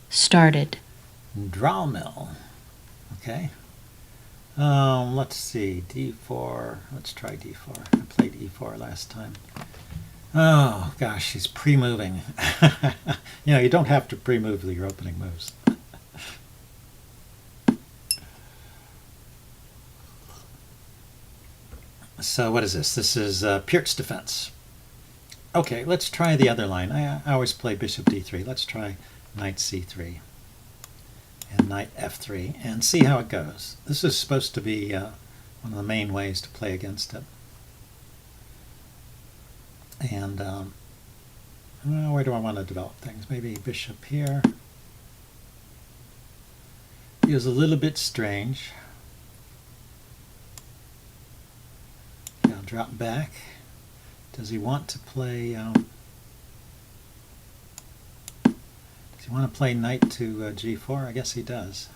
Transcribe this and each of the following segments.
started. Drawmill. Okay. Let's see. D4. Let's try D4. I played E4 last time. Oh, gosh, he's pre-moving. You know, you don't have to pre-move your opening moves. So what is this? This is Pirc's defense. Okay, let's try the other line. I always play bishop d3. Let's try knight c3 and knight f3 and see how it goes. This is supposed to be one of the main ways to play against it. And well, where do I want to develop things? Maybe bishop here. Feels a little bit strange. Okay, I'll drop back. Does he want to play? Does he want to play knight to g4? I guess he does.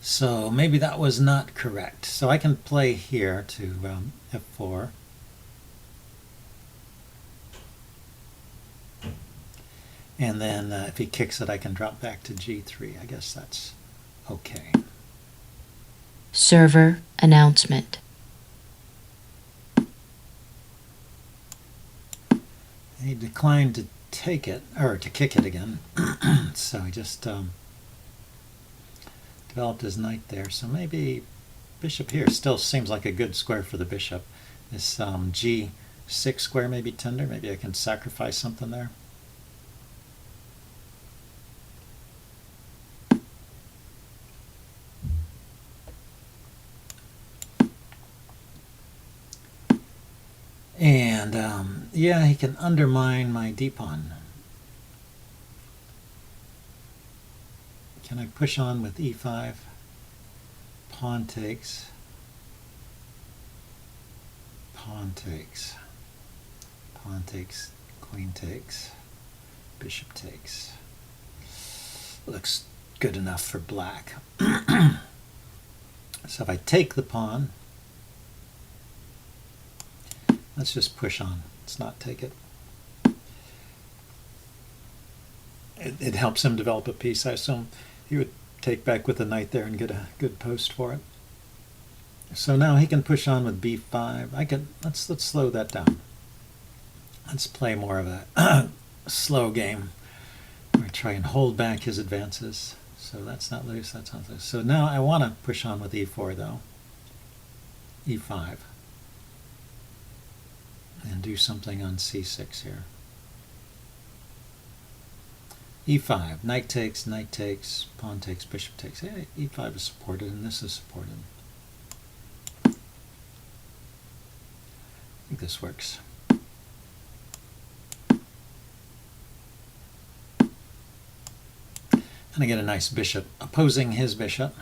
So maybe that was not correct. So I can play here to f4. And then if he kicks it, I can drop back to g3. I guess that's okay. Server announcement. He declined to take it, or to kick it again. So he just developed his knight there. So maybe bishop here still seems like a good square for the bishop. This g6 square may be tender. Maybe I can sacrifice something there. And yeah, he can undermine my d-pawn. Can I push on with e5? Pawn takes. Pawn takes. Pawn takes. Queen takes. Bishop takes. Looks good enough for black. So if I take the pawn, let's just push on. Let's not take it. It helps him develop a piece. I assume he would take back with the knight there and get a good post for it. So now he can push on with b5. Let's slow that down. Let's play more of a slow game. Or try and hold back his advances. So that's not loose. That's not loose. So now I want to push on with e4 though. e5. And do something on c6 here. e5, knight takes, pawn takes, bishop takes. Hey, e5 is supported and this is supported. I think this works. And I get a nice bishop opposing his bishop,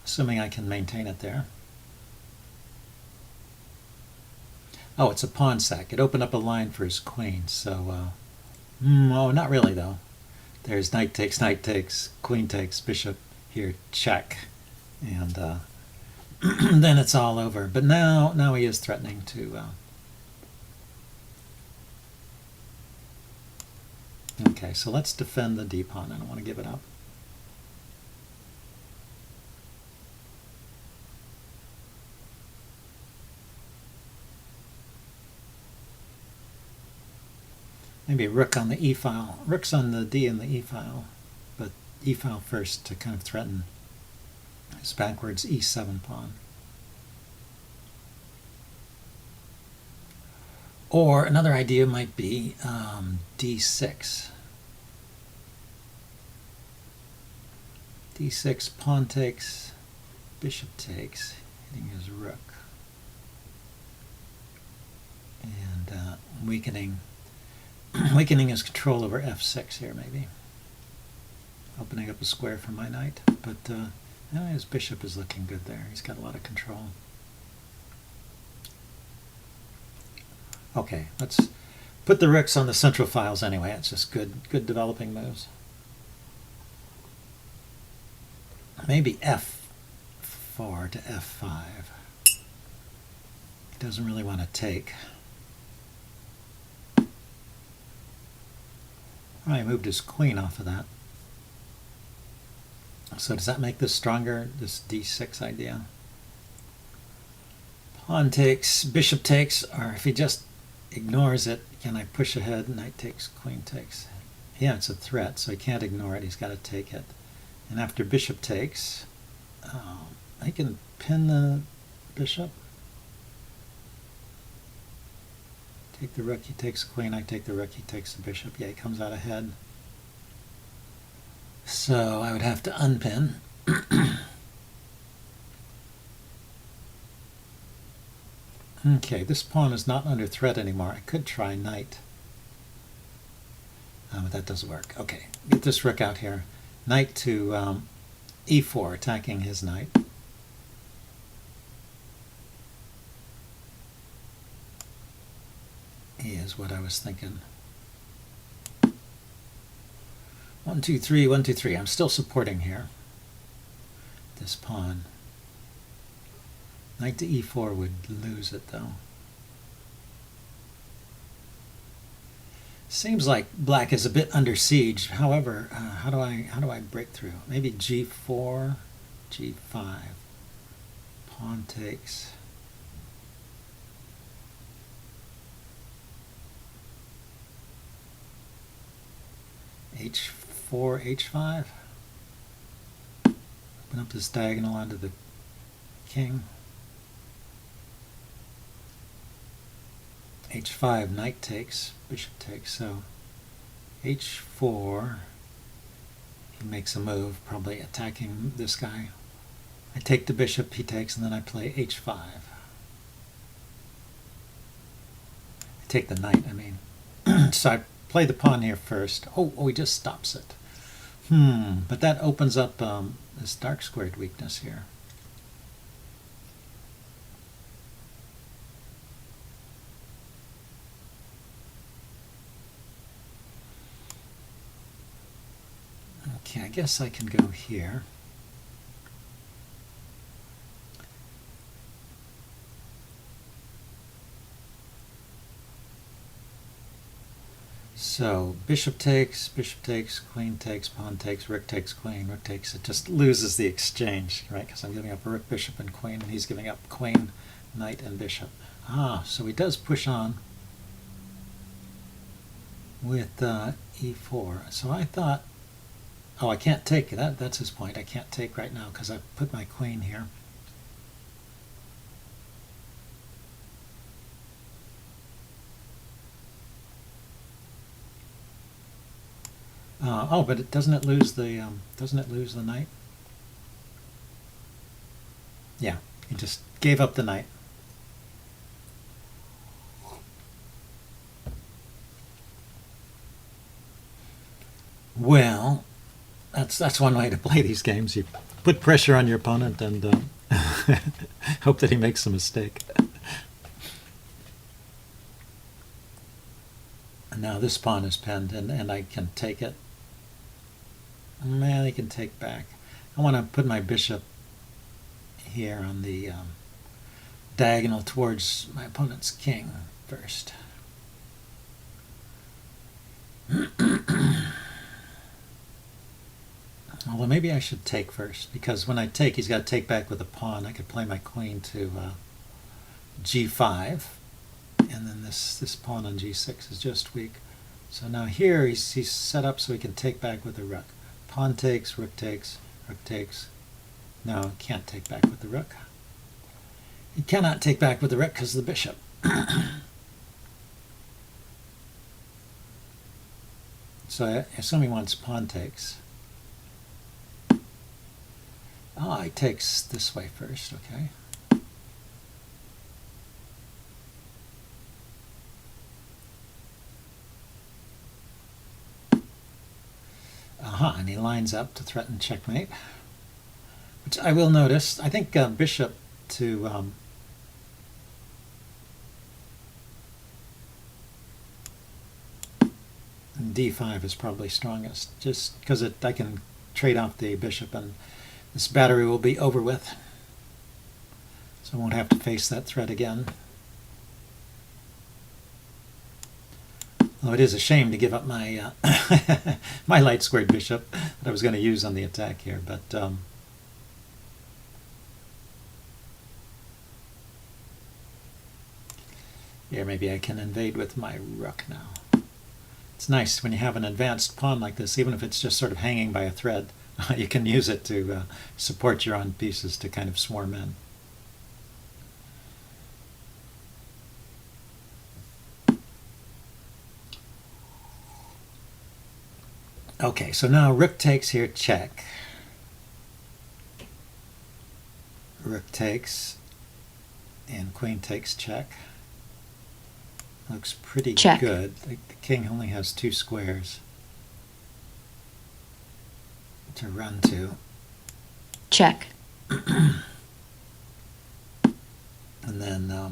assuming I can maintain it there. Oh, it's a pawn sack. It opened up a line for his queen, so oh, not really though. There's knight takes, queen takes, bishop here, check, and then it's all over. But now he is threatening to. Okay, so let's defend the d-pawn. I don't want to give it up. Maybe rook on the e file. Rook's on the d and the e file, but e file first to kind of threaten his backwards e7 pawn. Or another idea might be d6. d6, pawn takes, bishop takes, hitting his rook. And weakening his control over f6 here, maybe. Opening up a square for my knight. But his bishop is looking good there. He's got a lot of control. Okay, let's put the rooks on the central files anyway. It's just good developing moves. Maybe f4 to f5. He doesn't really want to take. I moved his queen off of that. So does that make this stronger, this d6 idea? Pawn takes, bishop takes, or if he just ignores it, can I push ahead? Knight takes, queen takes. Yeah, it's a threat, so he can't ignore it. He's got to take it. And after bishop takes, I can pin the bishop. Take the rook, he takes queen, I take the rook, he takes the bishop. Yeah, he comes out ahead. So I would have to unpin. Okay, this pawn is not under threat anymore. I could try knight. But that doesn't work. Okay, get this rook out here. Knight to e4, attacking his knight. Is what I was thinking. 1, 2, 3, 1, 2, 3. I'm still supporting here. This pawn. Knight to e4 would lose it though. Seems like black is a bit under siege. However, how do I break through? Maybe g4, g5. Pawn takes. h4, h5. Open up this diagonal onto the king. h5, knight takes, bishop takes, so h4, he makes a move, probably attacking this guy. I take the bishop, he takes, and then I play h5. I take the knight, I mean. So I play the pawn here first. Oh, he just stops it. But that opens up this dark squared weakness here. Okay, I guess I can go here. So bishop takes, queen takes, pawn takes, rook takes, queen, rook takes. It just loses the exchange, right? Because I'm giving up a rook, bishop, and queen, and he's giving up queen, knight, and bishop. So he does push on with e4. So I thought, I can't take that. That's his point. I can't take right now because I put my queen here. But doesn't it lose the knight? Yeah, he just gave up the knight. Well, that's one way to play these games. You put pressure on your opponent and hope that he makes a mistake. And now this pawn is pinned, and I can take it. Man, he can take back. I want to put my bishop here on the diagonal towards my opponent's king first. Although maybe I should take first, because when I take, he's got to take back with a pawn. I could play my queen to g5, and then this pawn on g6 is just weak. So now here he's set up so he can take back with a rook. Pawn takes, rook takes, rook takes. No, can't take back with the rook. He cannot take back with the rook because of the bishop. So I assume he wants pawn takes. He takes this way first, okay. And he lines up to threaten checkmate, which I will notice. I think bishop to d5 is probably strongest, just because I can trade off the bishop and this battery will be over with, so I won't have to face that threat again. Oh, it is a shame to give up my my light squared bishop that I was going to use on the attack here, but here maybe I can invade with my rook now. It's nice when you have an advanced pawn like this, even if it's just sort of hanging by a thread, you can use it to support your own pieces to kind of swarm in. Okay, so now rook takes here, check. Rook takes, and queen takes, check. Looks pretty Check. good. The king only has 2 squares to run to. Check. And then I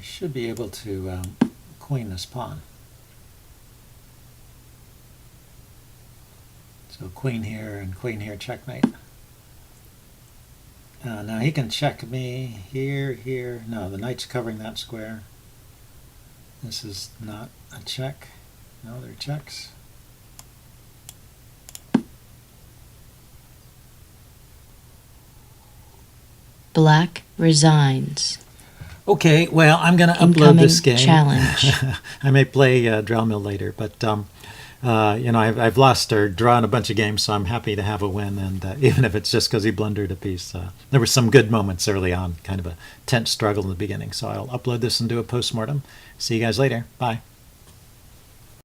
should be able to queen this pawn. So queen here, checkmate. Now he can check me here, here. No, the knight's covering that square. This is not a check. No, they're checks. Black resigns. Okay, well, I'm going to upload Incoming this game. challenge. I may play Drellmill later, but you know, I've lost or drawn a bunch of games, so I'm happy to have a win. And even if it's just because he blundered a piece, there were some good moments early on, kind of a tense struggle in the beginning. So I'll upload this and do a postmortem. See you guys later. Bye.